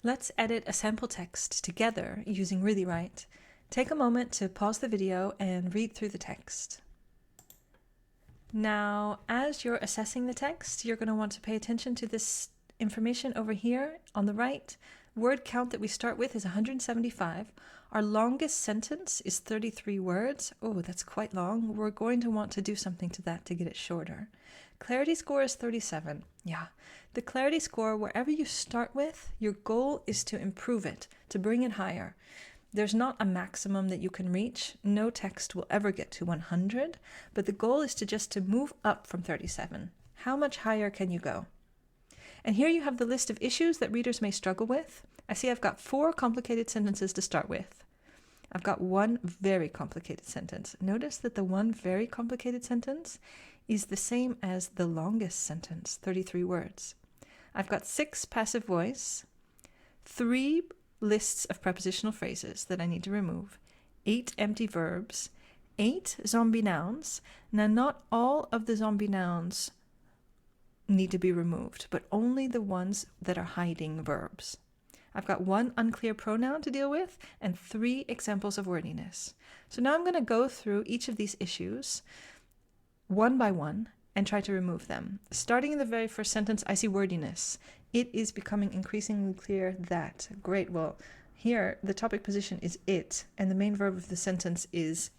Let's edit a sample text together using ReallyWrite. Take a moment to pause the video and read through the text. Now, as you're assessing the text, you're going to want to pay attention to this information over here on the right. Word count that we start with is 175. Our longest sentence is 33 words. Oh, that's quite long. We're going to want to do something to that to get it shorter. Clarity score is 37. Yeah, the clarity score, wherever you start with, your goal is to improve it, to bring it higher. There's not a maximum that you can reach. No text will ever get to 100, but the goal is to move up from 37. How much higher can you go? And here you have the list of issues that readers may struggle with. I see I've got 4 complicated sentences to start with. I've got one very complicated sentence. Notice that the one very complicated sentence is the same as the longest sentence, 33 words. I've got 6 passive voice, 3 lists of prepositional phrases that I need to remove, 8 empty verbs, 8 zombie nouns. Now, not all of the zombie nouns need to be removed, but only the ones that are hiding verbs. I've got 1 unclear pronoun to deal with and 3 examples of wordiness. So now I'm going to go through each of these issues one by one and try to remove them. Starting in the very first sentence, I see wordiness. It is becoming increasingly clear that. Great. Well, here the topic position is it, and the main verb of the sentence is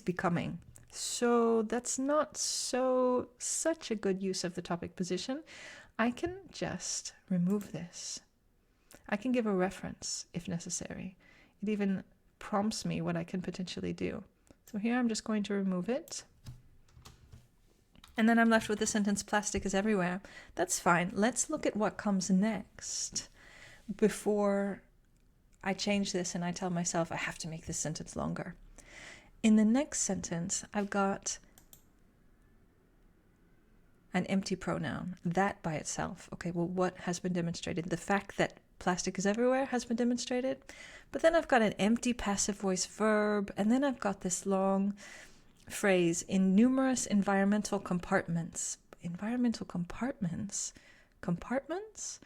becoming. So that's not such a good use of the topic position. I can just remove this. I can give a reference if necessary. It even prompts me what I can potentially do. So here I'm just going to remove it. And then I'm left with the sentence, plastic is everywhere. That's fine. Let's look at what comes next before I change this and I tell myself I have to make this sentence longer. In the next sentence, I've got an empty pronoun, that by itself. Okay, well, what has been demonstrated? The fact that plastic is everywhere has been demonstrated. But then I've got an empty passive voice verb, and then I've got this long phrase, in numerous environmental compartments. Environmental compartments? Compartments?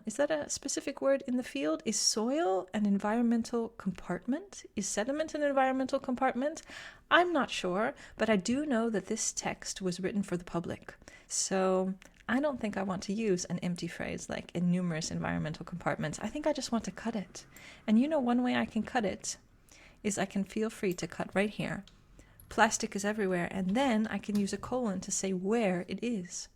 Is that a specific word in the field? Is soil an environmental compartment? Is sediment an environmental compartment? I'm not sure, but I do know that this text was written for the public. So I don't think I want to use an empty phrase like in numerous environmental compartments. I think I just want to cut it. And you know, one way I can cut it is I can feel free to cut right here. Plastic is everywhere, and then I can use a colon to say where it is.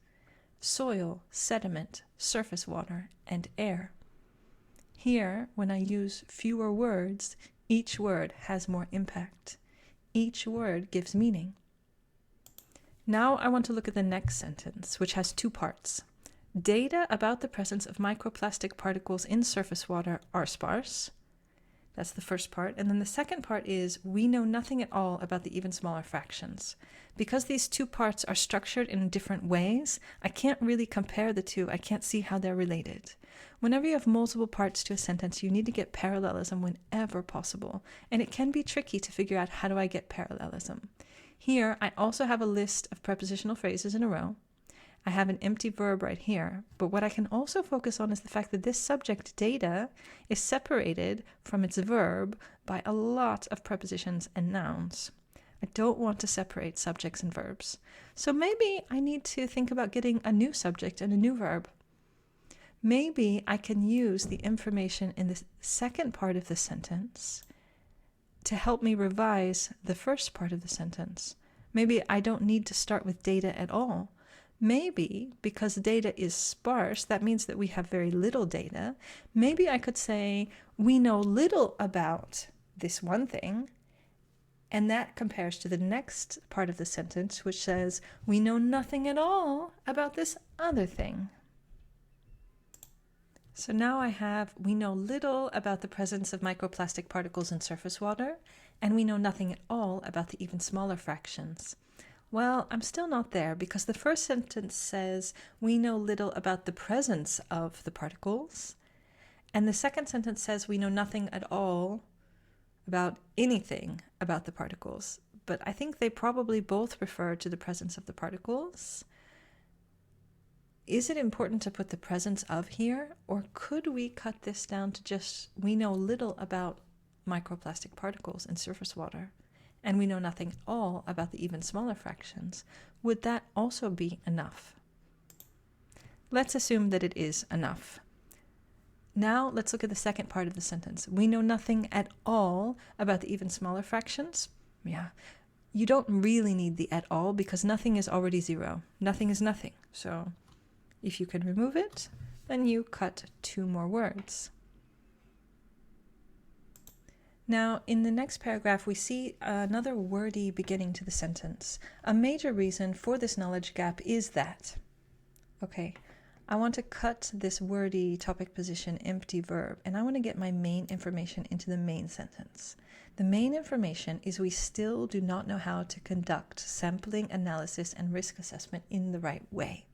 Soil, sediment, surface water, and air. Here, when I use fewer words, each word has more impact. Each word gives meaning. Now I want to look at the next sentence, which has 2 parts. Data about the presence of microplastic particles in surface water are sparse. That's the first part. And then the second part is, we know nothing at all about the even smaller fractions. Because these 2 parts are structured in different ways, I can't really compare the 2. I can't see how they're related. Whenever you have multiple parts to a sentence, you need to get parallelism whenever possible. And it can be tricky to figure out, how do I get parallelism? Here, I also have a list of prepositional phrases in a row. I have an empty verb right here, but what I can also focus on is the fact that this subject data is separated from its verb by a lot of prepositions and nouns. I don't want to separate subjects and verbs. So maybe I need to think about getting a new subject and a new verb. Maybe I can use the information in the second part of the sentence to help me revise the first part of the sentence. Maybe I don't need to start with data at all. Maybe, because data is sparse, that means that we have very little data. Maybe I could say, we know little about this one thing, and that compares to the next part of the sentence, which says, we know nothing at all about this other thing. So now I have, we know little about the presence of microplastic particles in surface water, and we know nothing at all about the even smaller fractions. Well, I'm still not there, because the first sentence says we know little about the presence of the particles, and the second sentence says we know nothing at all about anything about the particles. But I think they probably both refer to the presence of the particles. is it important to put the presence of here, or could we cut this down to just, we know little about microplastic particles in surface water, and we know nothing at all about the even smaller fractions? Would that also be enough? Let's assume that it is enough. Now let's look at the second part of the sentence. We know nothing at all about the even smaller fractions. Yeah, you don't really need the at all because nothing is already zero. Nothing is nothing. So if you can remove it, then you cut 2 more words. Now, in the next paragraph, we see another wordy beginning to the sentence. A major reason for this knowledge gap is that. Okay, I want to cut this wordy topic position empty verb, and I want to get my main information into the main sentence. The main information is we still do not know how to conduct sampling, analysis, and risk assessment in the right way.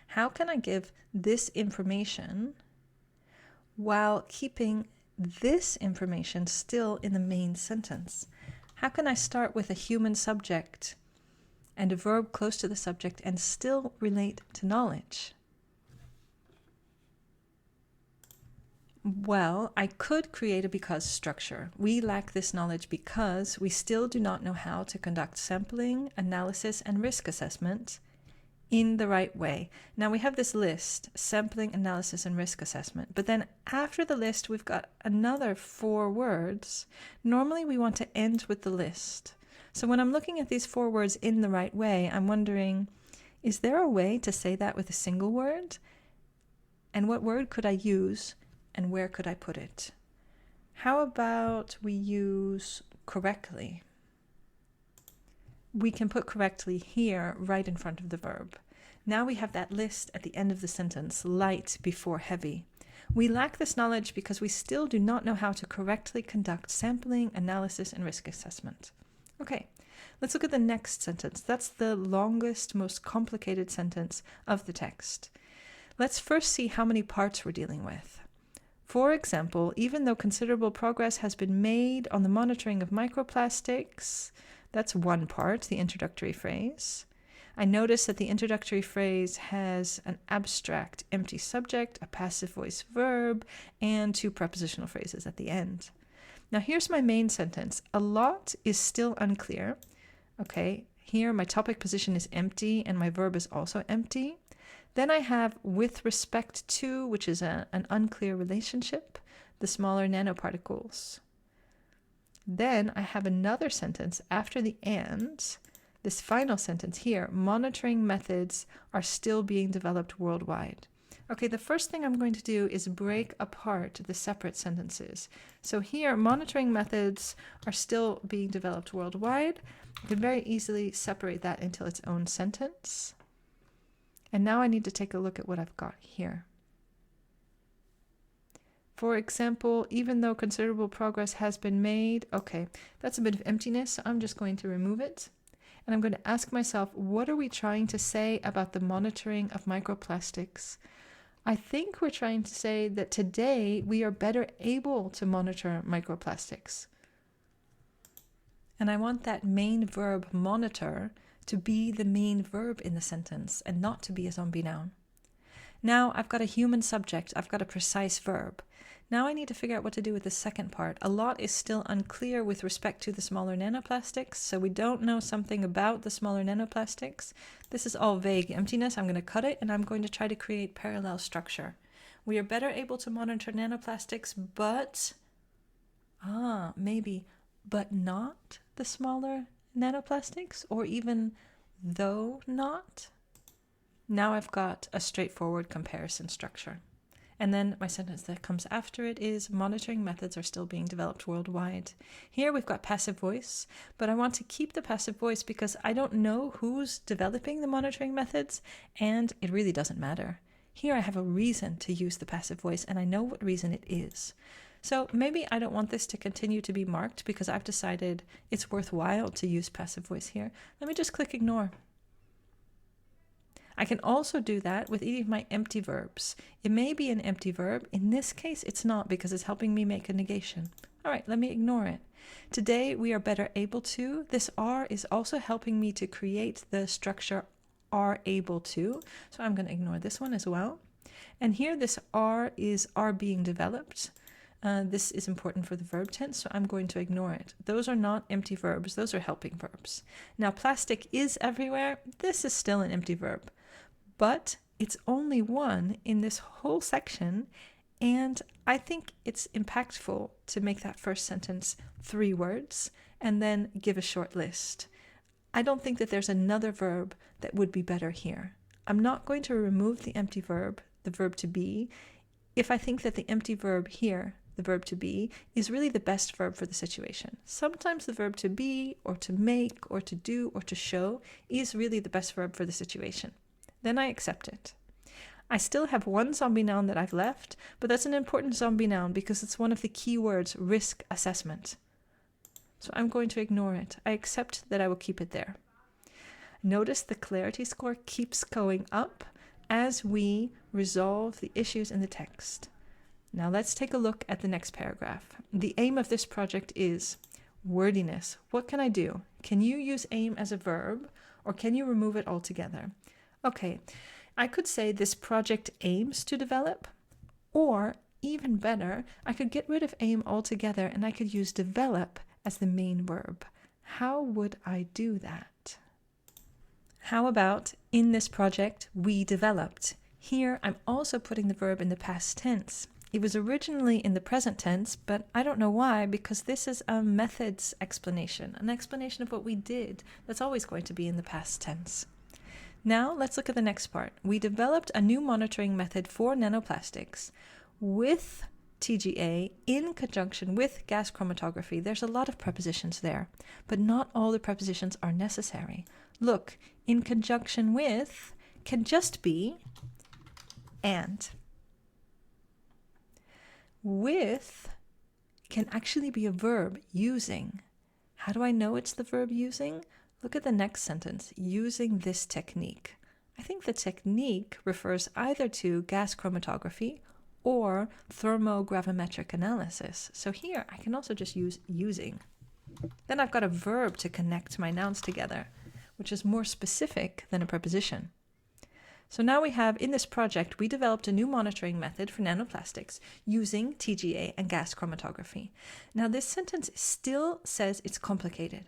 How can I give this information while keeping this information still in the main sentence? How can I start with a human subject and a verb close to the subject and still relate to knowledge? Well, I could create a because structure. We lack this knowledge because we still do not know how to conduct sampling, analysis, and risk assessment in the right way. Now we have this list, sampling, analysis, and risk assessment, but then after the list we've got another 4 words. Normally we want to end with the list. So when I'm looking at these 4 words in the right way, I'm wondering, is there a way to say that with a single word? And what word could I use, and where could I put it? How about we use correctly? We can put correctly here right in front of the verb. Now we have that list at the end of the sentence, light before heavy. We lack this knowledge because we still do not know how to correctly conduct sampling, analysis, and risk assessment. Okay, let's look at the next sentence. That's the longest, most complicated sentence of the text. Let's first see how many parts we're dealing with. For example, even though considerable progress has been made on the monitoring of microplastics, that's one part, the introductory phrase. I notice that the introductory phrase has an abstract empty subject, a passive voice verb, and 2 prepositional phrases at the end. Now here's my main sentence. A lot is still unclear. Okay, here my topic position is empty and my verb is also empty. Then I have with respect to, which is an unclear relationship, the smaller nanoparticles. Then I have another sentence after the and, this final sentence here, monitoring methods are still being developed worldwide. Okay, the first thing I'm going to do is break apart the separate sentences. So here, monitoring methods are still being developed worldwide. I can very easily separate that into its own sentence. And now I need to take a look at what I've got here. For example, even though considerable progress has been made, okay, that's a bit of emptiness, so I'm just going to remove it. And I'm going to ask myself, what are we trying to say about the monitoring of microplastics? I think we're trying to say that today we are better able to monitor microplastics. And I want that main verb monitor to be the main verb in the sentence and not to be a zombie noun. Now I've got a human subject, I've got a precise verb. Now I need to figure out what to do with the second part. A lot is still unclear with respect to the smaller nanoplastics, so we don't know something about the smaller nanoplastics. This is all vague emptiness. I'm going to cut it and I'm going to try to create parallel structure. We are better able to monitor nanoplastics, but, maybe, but not the smaller nanoplastics, or even though not. Now I've got a straightforward comparison structure. And then my sentence that comes after it is monitoring methods are still being developed worldwide. Here we've got passive voice, but I want to keep the passive voice because I don't know who's developing the monitoring methods, and it really doesn't matter. Here I have a reason to use the passive voice, and I know what reason it is. So maybe I don't want this to continue to be marked because I've decided it's worthwhile to use passive voice here. Let me just click ignore. I can also do that with any of my empty verbs. It may be an empty verb. In this case, it's not because it's helping me make a negation. All right, let me ignore it. Today, we are better able to. This R is also helping me to create the structure are able to. So I'm going to ignore this one as well. And here this are being developed. This is important for the verb tense, so I'm going to ignore it. Those are not empty verbs, those are helping verbs. Now, plastic is everywhere. This is still an empty verb, but it's only one in this whole section, and I think it's impactful to make that first sentence 3 words and then give a short list. I don't think that there's another verb that would be better here. I'm not going to remove the empty verb, the verb to be, if I think that the empty verb here, the verb to be, is really the best verb for the situation. Sometimes the verb to be or to make or to do or to show is really the best verb for the situation. Then I accept it. I still have one zombie noun that I've left, but that's an important zombie noun because it's one of the key words, risk assessment. So I'm going to ignore it. I accept that I will keep it there. Notice the clarity score keeps going up as we resolve the issues in the text. Now let's take a look at the next paragraph. The aim of this project is wordiness. What can I do? Can you use aim as a verb, or can you remove it altogether? Okay, I could say this project aims to develop, or even better, I could get rid of aim altogether and I could use develop as the main verb. How would I do that? How about in this project we developed? Here I'm also putting the verb in the past tense. It was originally in the present tense, but I don't know why, because this is a methods explanation, an explanation of what we did. That's always going to be in the past tense. Now let's look at the next part. We developed a new monitoring method for nanoplastics with TGA in conjunction with gas chromatography. There's a lot of prepositions there, but not all the prepositions are necessary. Look, in conjunction with can just be and. With can actually be a verb, using. How do I know it's the verb using? Look at the next sentence, using this technique. I think the technique refers either to gas chromatography or thermogravimetric analysis. So here I can also just use using. Then I've got a verb to connect my nouns together, which is more specific than a preposition. So now we have, in this project, we developed a new monitoring method for nanoplastics using TGA and gas chromatography. Now this sentence still says it's complicated.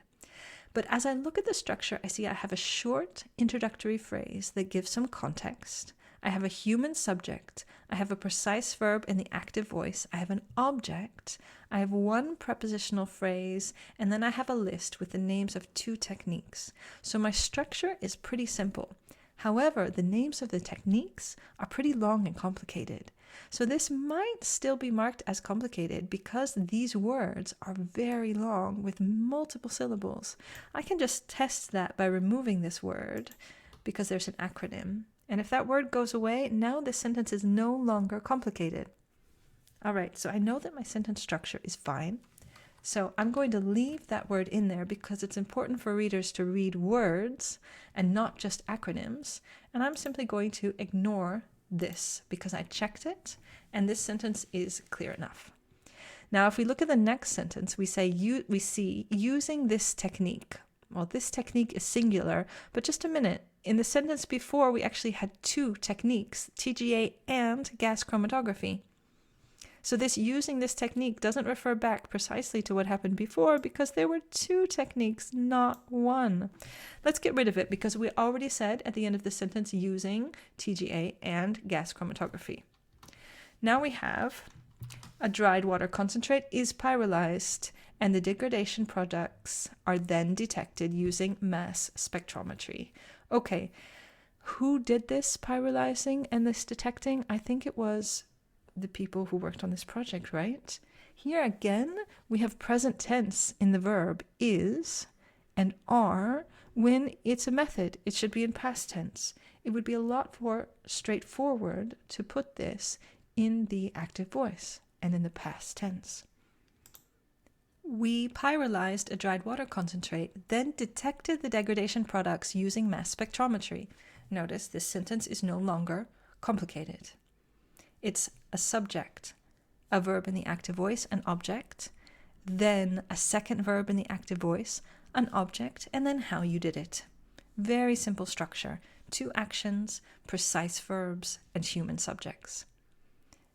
But as I look at the structure, I see I have a short introductory phrase that gives some context. I have a human subject. I have a precise verb in the active voice. I have an object. I have one prepositional phrase, and then I have a list with the names of 2 techniques. So my structure is pretty simple. However, the names of the techniques are pretty long and complicated. So this might still be marked as complicated because these words are very long with multiple syllables. I can just test that by removing this word because there's an acronym. And if that word goes away, now this sentence is no longer complicated. All right, so I know that my sentence structure is fine. So I'm going to leave that word in there because it's important for readers to read words and not just acronyms. And I'm simply going to ignore this because I checked it and this sentence is clear enough. Now, if we look at the next sentence, we see using this technique. Well, this technique is singular, but just a minute. In the sentence before, we actually had 2 techniques, TGA and gas chromatography. So this using this technique doesn't refer back precisely to what happened before because there were 2 techniques, not 1. Let's get rid of it because we already said at the end of the sentence using TGA and gas chromatography. Now we have a dried water concentrate is pyrolyzed and the degradation products are then detected using mass spectrometry. Okay, who did this pyrolyzing and this detecting? I think it was the people who worked on this project, right? Here again, we have present tense in the verb is and are. When it's a method, it should be in past tense. It would be a lot more straightforward to put this in the active voice and in the past tense. We pyrolyzed a dried water concentrate, then detected the degradation products using mass spectrometry. Notice this sentence is no longer complicated. It's a subject, a verb in the active voice, an object, then a second verb in the active voice, an object, and then how you did it. Very simple structure. two actions, precise verbs, and human subjects.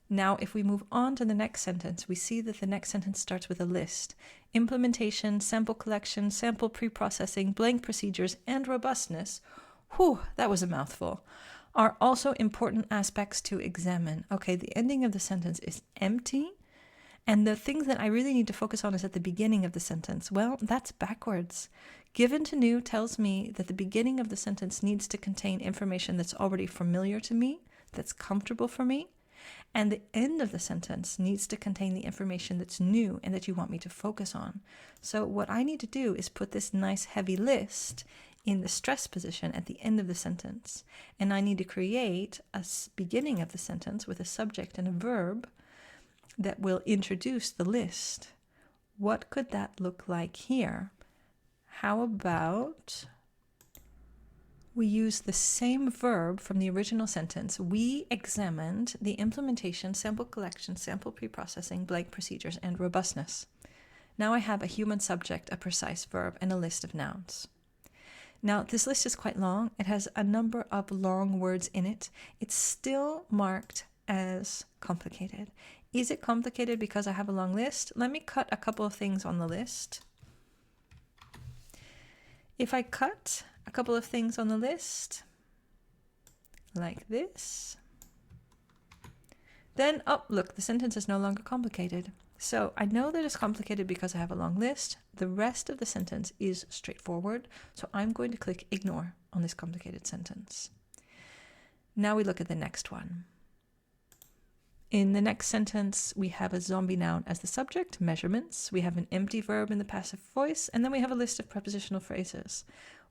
Now, if we move on to the next sentence, we see that the next sentence starts with a list. Implementation, sample collection, sample pre-processing, blank procedures, and robustness, whew, that was a mouthful, are also important aspects to examine. Okay, the ending of the sentence is empty, and the things that I really need to focus on is at the beginning of the sentence. Well, that's backwards. Given to new tells me that the beginning of the sentence needs to contain information that's already familiar to me, that's comfortable for me, and the end of the sentence needs to contain the information that's new and that you want me to focus on. So what I need to do is put this nice heavy list in the stress position at the end of the sentence. And I need to create a beginning of the sentence with a subject and a verb that will introduce the list. What could that look like here? How about we use the same verb from the original sentence? We examined the implementation, sample collection, sample pre-processing, blank procedures, and robustness. Now I have a human subject, a precise verb, and a list of nouns. Now, this list is quite long. It has a number of long words in it. It's still marked as complicated. Is it complicated because I have a long list? Let me cut a couple of things on the list. If I cut a couple of things on the list, like this, then, oh, look, the sentence is no longer complicated. So I know that it's complicated because I have a long list. The rest of the sentence is straightforward. So I'm going to click ignore on this complicated sentence. Now we look at the next one. In the next sentence, we have a zombie noun as the subject, measurements. We have an empty verb in the passive voice, and then we have a list of prepositional phrases.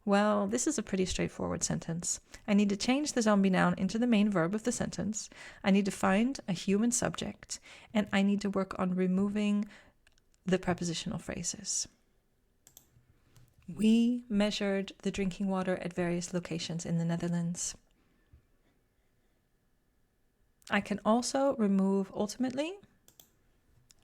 Well, this is a pretty straightforward sentence. I need to change the zombie noun into the main verb of the sentence. I need to find a human subject, and I need to work on removing the prepositional phrases. We measured the drinking water at various locations in the Netherlands. I can also remove ultimately,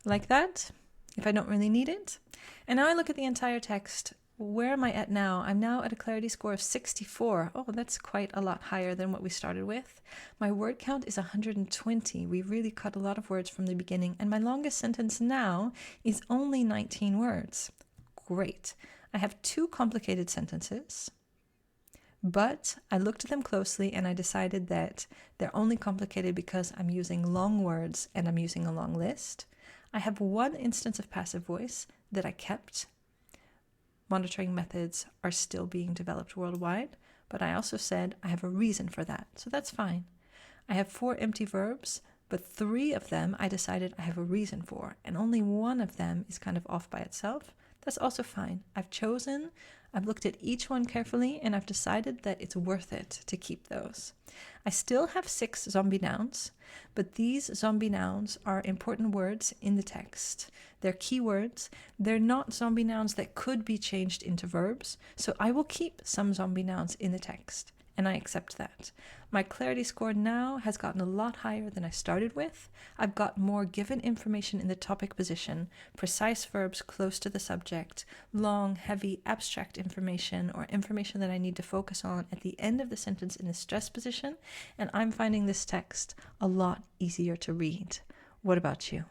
like that, if I don't really need it. And now I look at the entire text. Where am I at now? I'm now at a clarity score of 64. Oh, that's quite a lot higher than what we started with. My word count is 120. We really cut a lot of words from the beginning, and my longest sentence now is only 19 words. Great. I have two complicated sentences, but I looked at them closely and I decided that they're only complicated because I'm using long words and I'm using a long list. I have one instance of passive voice that I kept. Monitoring methods are still being developed worldwide, but I also said I have a reason for that, so that's fine. I have 4 empty verbs, but 3 of them I decided I have a reason for, and only one of them is kind of off by itself. That's also fine. I've looked at each one carefully, and I've decided that it's worth it to keep those. I still have 6 zombie nouns, but these zombie nouns are important words in the text. They're keywords. They're not zombie nouns that could be changed into verbs, so I will keep some zombie nouns in the text, and I accept that. My clarity score now has gotten a lot higher than I started with. I've got more given information in the topic position, precise verbs close to the subject, long, heavy, abstract information, or information that I need to focus on at the end of the sentence in the stress position, and I'm finding this text a lot easier to read. What about you?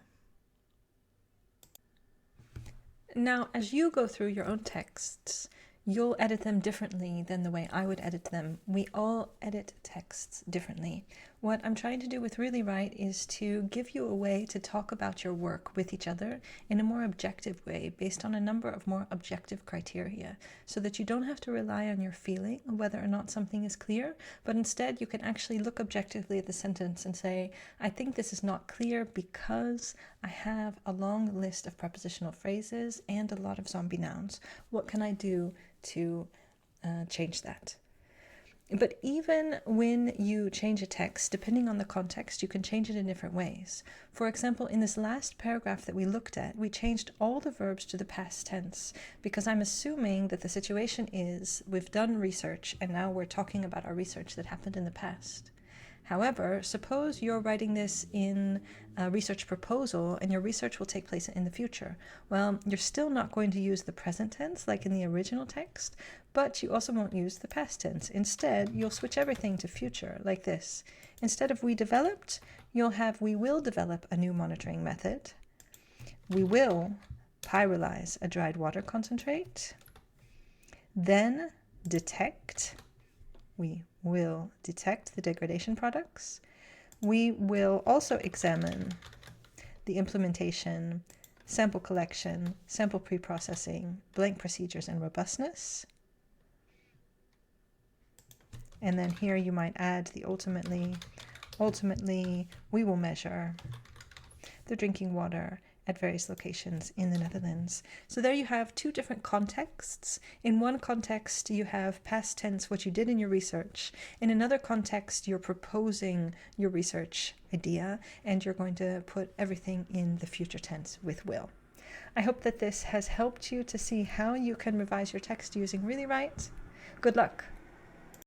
Now, as you go through your own texts, you'll edit them differently than the way I would edit them. We all edit texts differently. What I'm trying to do with ReallyWrite is to give you a way to talk about your work with each other in a more objective way, based on a number of more objective criteria, so that you don't have to rely on your feeling of whether or not something is clear, but instead you can actually look objectively at the sentence and say, I think this is not clear because I have a long list of prepositional phrases and a lot of zombie nouns. What can I do to change that? But even when you change a text, depending on the context, you can change it in different ways. For example, in this last paragraph that we looked at, we changed all the verbs to the past tense because I'm assuming that the situation is we've done research and now we're talking about our research that happened in the past. However, suppose you're writing this in a research proposal and your research will take place in the future. Well, you're still not going to use the present tense like in the original text, but you also won't use the past tense. Instead, you'll switch everything to future, like this. Instead of we developed, you'll have we will develop a new monitoring method. We will pyrolyze a dried water concentrate. Then detect. We will detect the degradation products. We will also examine the implementation, sample collection, sample preprocessing, blank procedures, and robustness. And then here you might add the ultimately, we will measure the drinking water at various locations in the Netherlands. So there you have two different contexts. In one context, you have past tense, what you did in your research. In another context, you're proposing your research idea, and you're going to put everything in the future tense with will. I hope that this has helped you to see how you can revise your text using ReallyWrite. Good luck!